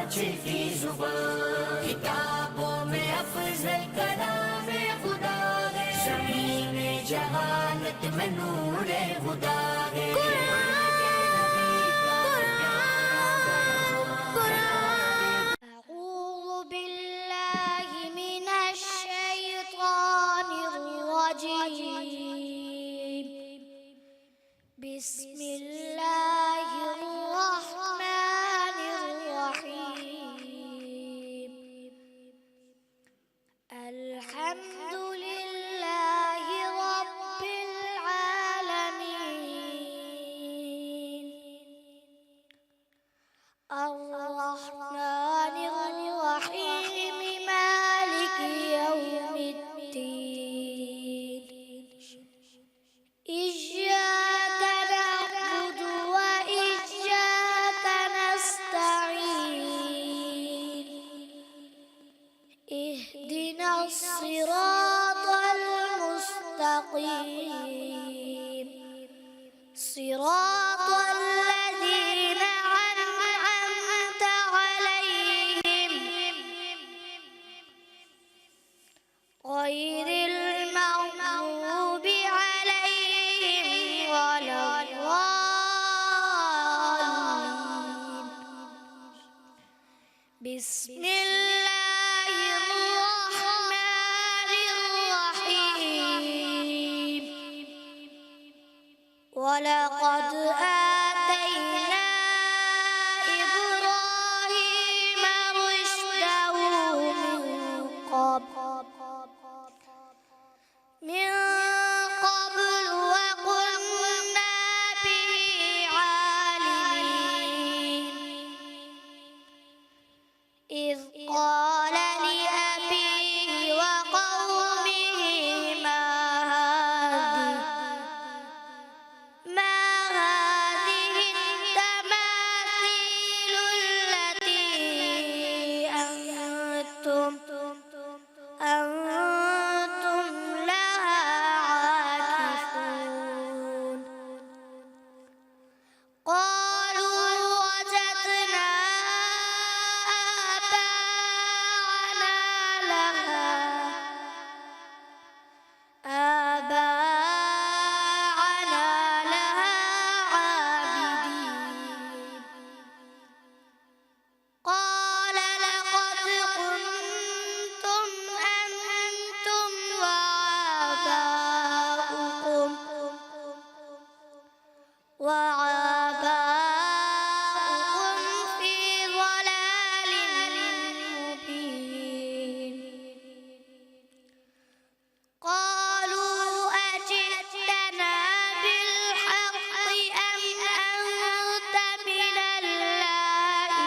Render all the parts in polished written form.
सच की जुबान। किताबों में अफजल कलाम खुदा है, ज़मीन जहानत में नूरे खुदा है। أعوذ بالله من الشيطان الرجيم. بسم الله الرحمن الرحيم. الحمد لله رب العالمين، الرحمن الرحيم، مالك يوم الدين. إياك نعبد وإياك نستعين. اهدنا الصراط المستقيم، صراط الذين أنعمت عليهم غير المغضوب عليهم ولا الضالين. بسم الله الرحمن الرحيم. ولقد آتينا إبراهيم رشده من قبل وكنا به عالمين. إذ قال لأبيه وقومه ما هذه التماثيل التي أنتم لها عاكفون. قالوا وجدنا آباءنا لها عابدين. قال لقد كنتم أنتم وآباؤكم في ضلال مبين. قالوا أجئتنا بالحق أم أنت من اللاعبين؟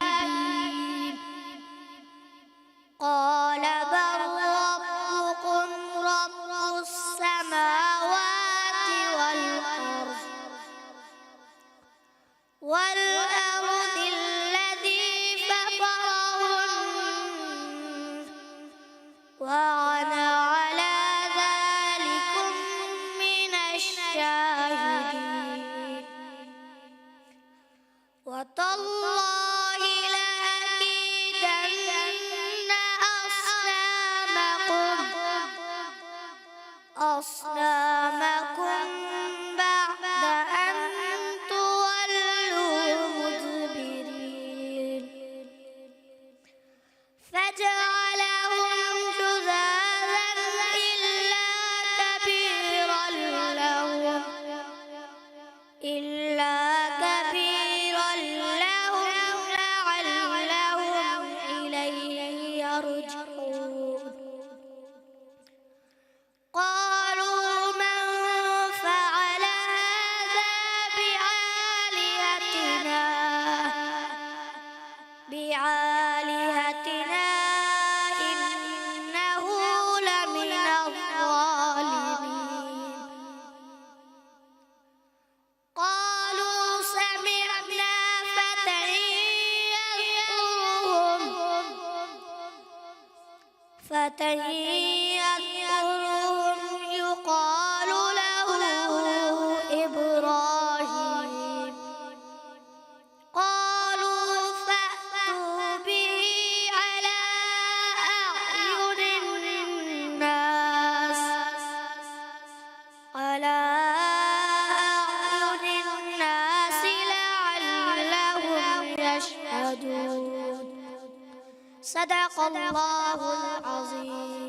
قال بل ربكم رب السماوات والأرض الذي فطرهن وأنا على ذلكم من الشاهدين. وتالله لأكيدن أصنامكم بعد أن تولوا مدبرين. فجعلهم جذاذا إلا كبيرا لهم لعلهم إليه يرجعون. قالوا من فعل هذا بعالهتنا إنه لمن الظالمين. قالوا سمعنا فتى يذكرهم يقال له إبراهيم. قالوا فأتوا به صدق الله العظيم.